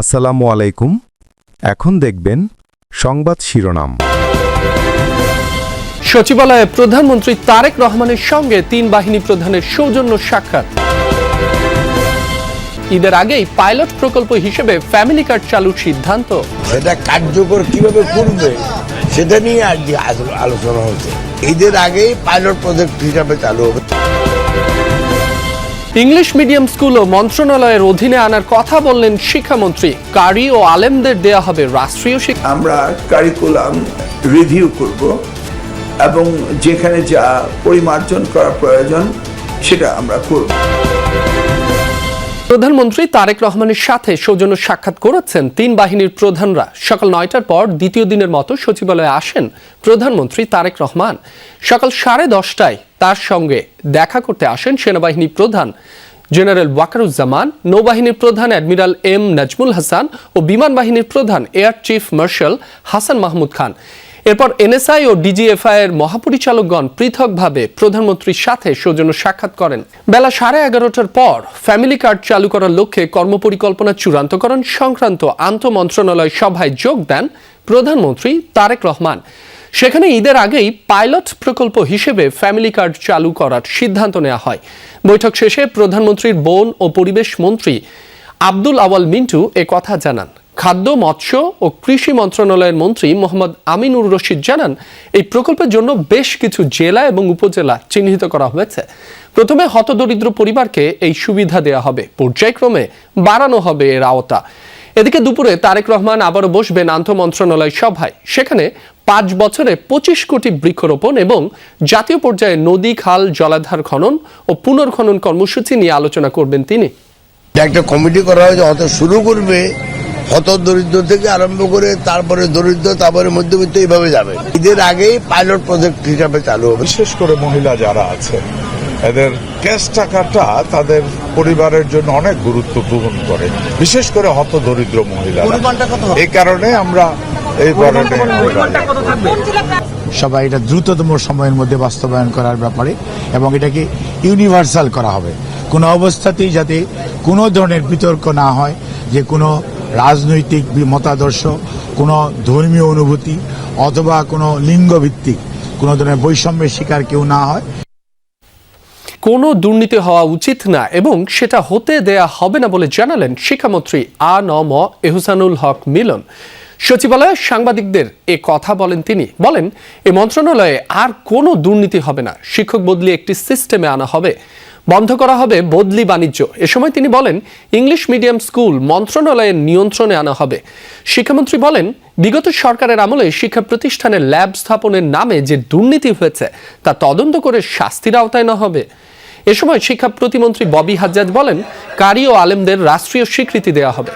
আসসালামু আলাইকুম। এখন দেখবেন সংবাদ শিরোনাম। সচিবালয়ে প্রধানমন্ত্রী তারেক রহমানের সঙ্গে তিন বাহিনী প্রধানের সৌজন্য সাক্ষাৎ। ঈদের আগেই পাইলট প্রকল্প হিসেবে ফ্যামিলি কার্ড চালুর সিদ্ধান্ত। সেটা কার্যকর কিভাবে করবে সেটা নিয়ে আজকে আলোচনা হচ্ছে। ঈদের আগেই পাইলট প্রজেক্ট হিসাবে চালু হবে। ইংলিশ মিডিয়াম স্কুলও মন্ত্রণালয়ের অধীনে আনার কথা বললেন শিক্ষামন্ত্রী। কারি ও আলেমদের দেয়া হবে রাষ্ট্রীয় শিক্ষা। আমরা কারিকুলাম রিভিউ করব এবং যেখানে যা পরিমার্জন করা প্রয়োজন সেটা আমরা করব। প্রধানমন্ত্রী তারেক রহমানের সাথে সৌজন্য সাক্ষাৎ করেছেন তিন বাহিনীর প্রধানরা। সকাল 9টার পর দ্বিতীয় দিনের মতো সচিবালয়ে আসেন প্রধানমন্ত্রী তারেক রহমান। সকাল 10:30টায় তার সঙ্গে দেখা করতে আসেন সেনাবাহিনী প্রধান জেনারেল ওয়াকারুজ্জামান, নৌবাহিনীর প্রধান অ্যাডমিরাল এম নাজমুল হাসান ও বিমান বাহিনীর প্রধান air chief marshal Hasan Mahmud Khan. এরপর এনএসআই ও ডিজিএফআই এর মহাপরিচালকগণ পৃথকভাবে প্রধানমন্ত্রীর সাথে সৌজন্য সাক্ষাৎ করেন। বেলা 11:30টার পর ফ্যামিলি কার্ড চালু করার লক্ষ্যে কর্মপরিকল্পনা চূড়ান্তকরণ সংক্রান্ত আন্তঃমন্ত্রণালয় সভায় যোগ দেন প্রধানমন্ত্রী তারেক রহমান। সেখানে ঈদের আগেই পাইলট প্রকল্প হিসেবে ফ্যামিলি কার্ড চালু করার সিদ্ধান্ত নেওয়া হয়। বৈঠক শেষে প্রধানমন্ত্রীর বন ও পরিবেশ মন্ত্রী আব্দুল আওয়াল মিন্টু এ কথা জানান। খাদ্য, মৎস্য ও কৃষি মন্ত্রণালয়ের মন্ত্রী মোহাম্মদ আমিনুর রশিদ জানান, এই প্রকল্পের জন্য বেশ কিছু জেলা এবং উপজেলা চিহ্নিত করা হয়েছে। প্রথমে হতদরিদ্র পরিবারকে এই সুবিধা দেওয়া হবে, পর্যায়ক্রমে বাড়ানো হবে এর আওতা। এদিকে দুপুরে তারেক রহমান আবারও বসবেন আন্তঃমন্ত্রণালয় সভায়। সেখানে 5 বছরে 25 কোটি বৃক্ষরোপণ এবং জাতীয় পর্যায়ে নদী, খাল, জলাধার খনন ও পুনর্খনন কর্মসূচি নিয়ে আলোচনা করবেন তিনি। একটা কমিটি করা হয়েছে, হয়তো শুরু করবে হত দরিদ্র থেকে আরম্ভ করে তারপরে দরিদ্র, তারপরে মধ্যবিত্ত, এইভাবে যাবে। ঈদের আগেই পাইলট প্রজেক্ট হিসাবে চালু হবে। বিশেষ করে মহিলা যারা আছে এদের ক্যাশ টাকাটা তাদের পরিবারের জন্য অনেক গুরুত্ব বহন করে, বিশেষ করে হত দরিদ্র মহিলা। এই কারণে আমরা এই সবাই এটা দ্রুততম সময়ের মধ্যে বাস্তবায়ন করার ব্যাপারে এবং এটাকে ইউনিভার্সাল করা হবে। কোনো অবস্থাতেই যাতে কোনো ধরনের বিতর্ক না হয়, যে কোনো রাজনৈতিক মতাদর্শ, কোনো ধর্মীয় অনুভূতি অথবা কোনো লিঙ্গভিত্তিক কোনো ধরনের বৈষম্যের শিকার কেউ না হয়। কোনো দুর্নীতি হওয়া উচিত না এবং সেটা হতে দেয়া হবে না বলে জানালেন শিক্ষামন্ত্রী আ.ন.ম এহসানুল হক মিলন। সচিবালয়ে সাংবাদিকদের এ কথা বলেন তিনি। বলেন, এই মন্ত্রণালয়ে আর কোনো দুর্নীতি হবে না। শিক্ষক বদলি একটি সিস্টেমে আনা হবে, বন্ধ করা হবে বদলি বাণিজ্য। এ সময় তিনি বলেন, ইংলিশ মিডিয়াম স্কুল মন্ত্রণালয়ের নিয়ন্ত্রণে আনা হবে। শিক্ষামন্ত্রী বলেন, বিগত সরকারের আমলে শিক্ষা প্রতিষ্ঠানের ল্যাব স্থাপনের নামে যে দুর্নীতি হয়েছে তা তদন্ত করে শাস্তির আওতায় না হবে। এ সময় শিক্ষা প্রতিমন্ত্রী ববি হাজ্জাজ বলেন, কারি ও আলেমদের রাষ্ট্রীয় স্বীকৃতি দেওয়া হবে।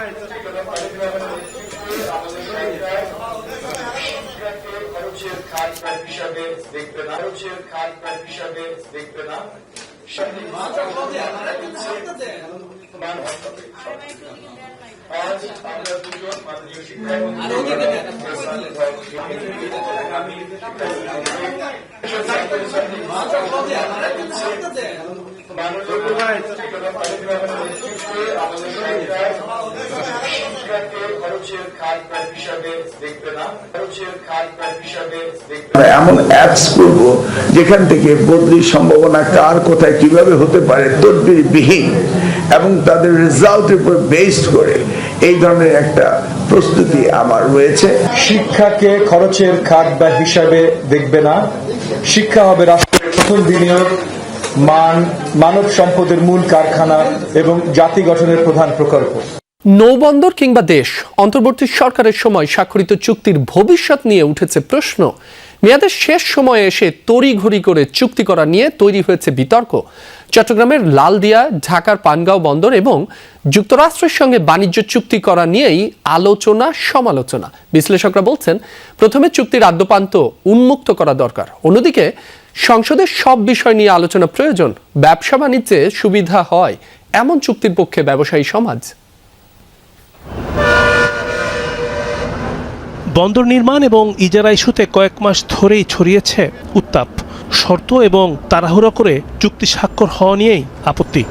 এমন অ্যাপস করব যেখান থেকে বদলির সম্ভাবনা কার কোথায় কিভাবে হতে পারে তদবিরবিহীন এবং তাদের রেজাল্টের উপর বেসড করে এই ধরনের একটা প্রস্তুতি আমার রয়েছে। শিক্ষাকে খরচের খাত বা হিসাবে দেখবে না। শিক্ষা হবে রাষ্ট্রের প্রথম বিনিয়োগ, মানব সম্পদের মূল কারখানা এবং জাতি গঠনের প্রধান প্রকল্প। নৌবন্দর কিংবা দেশ, অন্তর্বর্তী সরকারের সময় স্বাক্ষরিত চুক্তির ভবিষ্যৎ নিয়ে উঠেছে প্রশ্ন। মেয়াদের শেষ সময়ে এসে তড়িঘড়ি করে চুক্তি করা নিয়ে তৈরি হয়েছে বিতর্ক। চট্টগ্রামের লালদিয়া, ঢাকার পানগাঁও বন্দর এবং যুক্তরাষ্ট্রের সঙ্গে বাণিজ্য চুক্তি করা নিয়েই আলোচনা সমালোচনা। বিশ্লেষকরা বলছেন, প্রথমে চুক্তির আদ্যপান্ত উন্মুক্ত করা দরকার। অন্যদিকে সংসদের সব বিষয় নিয়ে আলোচনা প্রয়োজন। ব্যবসা বাণিজ্যে সুবিধা হয় এমন চুক্তির পক্ষে ব্যবসায়ী সমাজ। বন্দর নির্মাণ এবং ইজারা ইস্যুতে কয়েক মাস ধরেই ছড়িয়েছে উত্তাপ। শর্ত এবং তাড়াহুড়ো করে চুক্তি স্বাক্ষর হওয়া নিয়েই আপত্তি।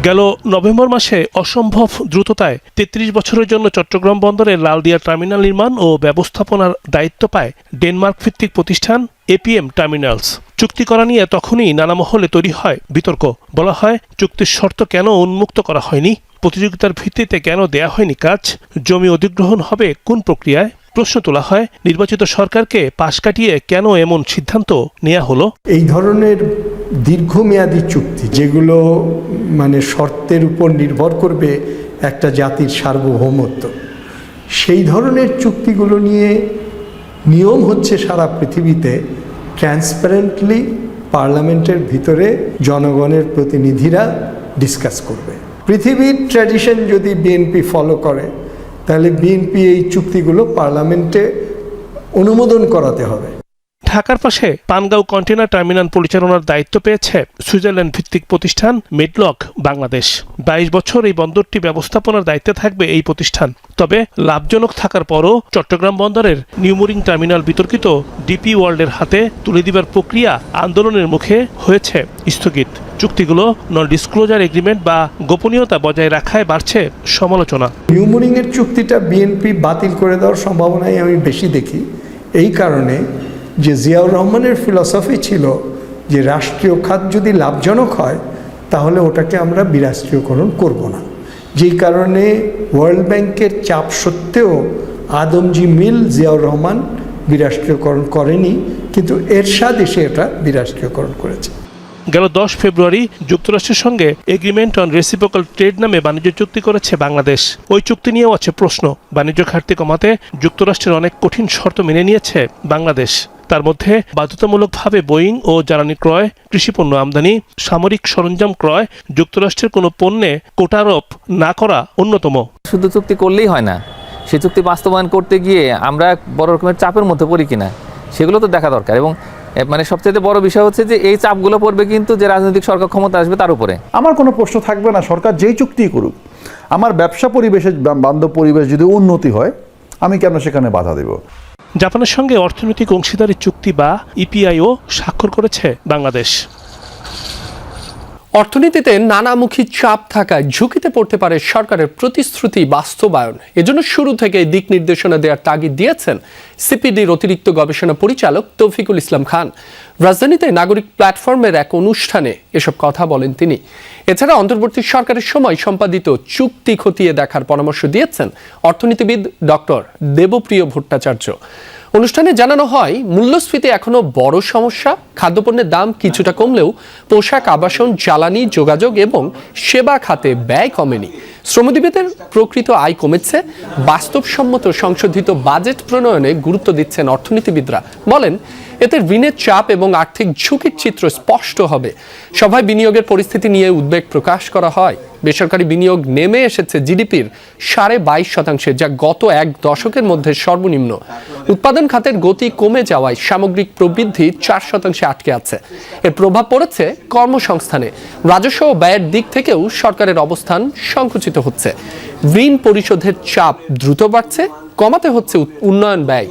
গেল নভেম্বর মাসে অসম্ভব দ্রুততায় ৩৩ বছরের জন্য চট্টগ্রাম বন্দরে লালদিয়া টার্মিনাল নির্মাণ ও ব্যবস্থাপনার দায়িত্ব পায় ডেনমার্ক ভিত্তিক প্রতিষ্ঠান এপিএম টার্মিনালস। চুক্তি করা নিয়ে তখনই নানা মহলে তৈরি হয় বিতর্ক। বলা হয় চুক্তির শর্ত কেন উন্মুক্ত করা হয়নি, প্রতিযোগিতার ভিত্তিতে কেন দেয়া হয়নি কাজ, জমি অধিগ্রহণ হবে কোন প্রক্রিয়ায়। প্রশ্ন তোলা হয় নির্বাচিত সরকারকে পাশ কাটিয়ে কেন এমন সিদ্ধান্ত নেওয়া হলো। এই ধরনের দীর্ঘমেয়াদী চুক্তি যেগুলো শর্তের উপর নির্ভর করবে একটা জাতির সার্বভৌমত্ব, সেই ধরনের চুক্তিগুলো নিয়ে নিয়ম হচ্ছে সারা পৃথিবীতে ট্রান্সপারেন্টলি পার্লামেন্টের ভিতরে জনগণের প্রতিনিধিরা ডিসকাস করবে। পৃথিবীর ট্র্যাডিশন যদি বিএনপি ফলো করে তাহলে বিএনপি এই চুক্তিগুলো পার্লামেন্টে অনুমোদন করাতে হবে। ঢাকার পাশে পানগাঁও কন্টেনার টার্মিনাল পরিচালনার দায়িত্ব পেয়েছে সুইজারল্যান্ড ভিত্তিক প্রতিষ্ঠান মেডলক বাংলাদেশ। ২২ বছর এই বন্দরটি ব্যবস্থাপনার দায়িত্বে থাকবে এই প্রতিষ্ঠান। তবে লাভজনক থাকার পরও চট্টগ্রাম বন্দরের নিউমোরিং টার্মিনাল বিতর্কিত ডিপি ওয়ার্ল্ডের হাতে তুলে দিবার প্রক্রিয়া আন্দোলনের মুখে হয়েছে স্থগিত। চুক্তিগুলো নন ডিসক্লোজার এগ্রিমেন্ট বা গোপনীয়তা বজায় রাখায় বাড়ছে সমালোচনা। নিউমোরিং এর চুক্তিটা বিএনপি বাতিল করে দেওয়ার সম্ভাবনাই আমি বেশি দেখি, এই কারণে যে জিয়াউর রহমানের ফিলসফি ছিল যে রাষ্ট্রীয় খাত যদি লাভজনক হয় তাহলে ওটাকে আমরা বিরাষ্ট্রীয়করণ করব না। যেই কারণে ওয়ার্ল্ড ব্যাংকের চাপ সত্ত্বেও আদমজি মিল জিয়াউর রহমান বিরাষ্ট্রীয়করণ করেনি, কিন্তু এরশাদ এসে এটা বিরাষ্ট্রীয়করণ করেছে। গেল 10 ফেব্রুয়ারি যুক্তরাষ্ট্রের সঙ্গে এগ্রিমেন্ট অন রেসিপ্রোকাল ট্রেড নামে বাণিজ্য চুক্তি করেছে বাংলাদেশ। ওই চুক্তি নিয়েও আছে প্রশ্ন। বাণিজ্য ঘাটতি কমাতে যুক্তরাষ্ট্রের অনেক কঠিন শর্ত মেনে নিয়েছে বাংলাদেশ। তার মধ্যে বাধ্যতামূলকভাবে বোয়িং ও জ্বালানি ক্রয়, কৃষিপণ্য আমদানি, সামরিক সরঞ্জাম ক্রয়, যুক্তরাষ্ট্রের কোনো পণ্যে কোটা আরোপ না করা অন্যতম। শুধু চুক্তি করলেই হয় না, সে চুক্তি বাস্তবায়ন করতে গিয়ে আমরা বড় রকমের চাপের মধ্যে পড়ি কিনা সেগুলো তো দেখা দরকার। এবং সবচেয়ে বড় বিষয় হচ্ছে যে এই চাপগুলো পড়বে কিন্তু যে রাজনৈতিক সরকার ক্ষমতা আসবে তার উপরে। আমার কোনো প্রশ্ন থাকবে না, সরকার যেই চুক্তি করুক, আমার ব্যবসা পরিবেশের বান্ধব পরিবেশ যদি উন্নতি হয় আমি কেন সেখানে বাধা দেব। জাপানের সঙ্গে অর্থনৈতিক অংশীদারি চুক্তি বা ইপিআইও স্বাক্ষর করেছে বাংলাদেশ। অর্থনীতিতে নানামুখী চাপ থাকায় ঝুঁকিতে পড়তে পারে সরকারের প্রতিশ্রুতি বাস্তবায়ন। এজন্য শুরু থেকে দিক নির্দেশনা দেওয়ার তাগিদ দিয়েছেন সিপিডির অতিরিক্ত গবেষণা পরিচালক তৌফিকুল ইসলাম খান। রাজধানীতে নাগরিক প্ল্যাটফর্মের এক অনুষ্ঠানে এসব কথা বলেন তিনি। এছাড়া অন্তর্বর্তী সরকারের সময় সম্পাদিত চুক্তি খতিয়ে দেখার পরামর্শ দিয়েছেন অর্থনীতিবিদ ডক্টর দেবপ্রিয় ভট্টাচার্য। অনুষ্ঠানে জানানো হয় মূল্যস্ফীতি এখনো বড় সমস্যা। খাদ্যপণ্যের দাম কিছুটা কমলেও পোশাক, আবাসন, জ্বালানি, যোগাযোগ এবং সেবা খাতে ব্যয় কমেনি। শ্রমজীবীদের প্রকৃত আয় কমেছে। বাস্তবসম্মত সংশোধিত বাজেট প্রণয়নে গুরুত্ব দিচ্ছেন অর্থনীতিবিদরা। বলেন এতে ঋণের চাপ এবং আর্থিক ঝুঁকির চিত্র স্পষ্ট হবে। সভায় বিনিয়োগের পরিস্থিতি নিয়ে উদ্বেগ প্রকাশ করা হয়। বেসরকারি বিনিয়োগ নেমে এসেছে জিডিপির 22.5%, যা গত এক দশকের মধ্যে সর্বনিম্ন। উৎপাদন খাতের গতি কমে যাওয়ায় সামগ্রিক প্রবৃদ্ধি 4% আটকে আছে। এর প্রভাব পড়েছে কর্মসংস্থানে। রাজস্ব ও ব্যয়ের দিক থেকেও সরকারের অবস্থান সংকুচিত হচ্ছে। ঋণ পরিশোধের চাপ দ্রুত বাড়ছে, কমাতে হচ্ছে উন্নয়ন ব্যয়।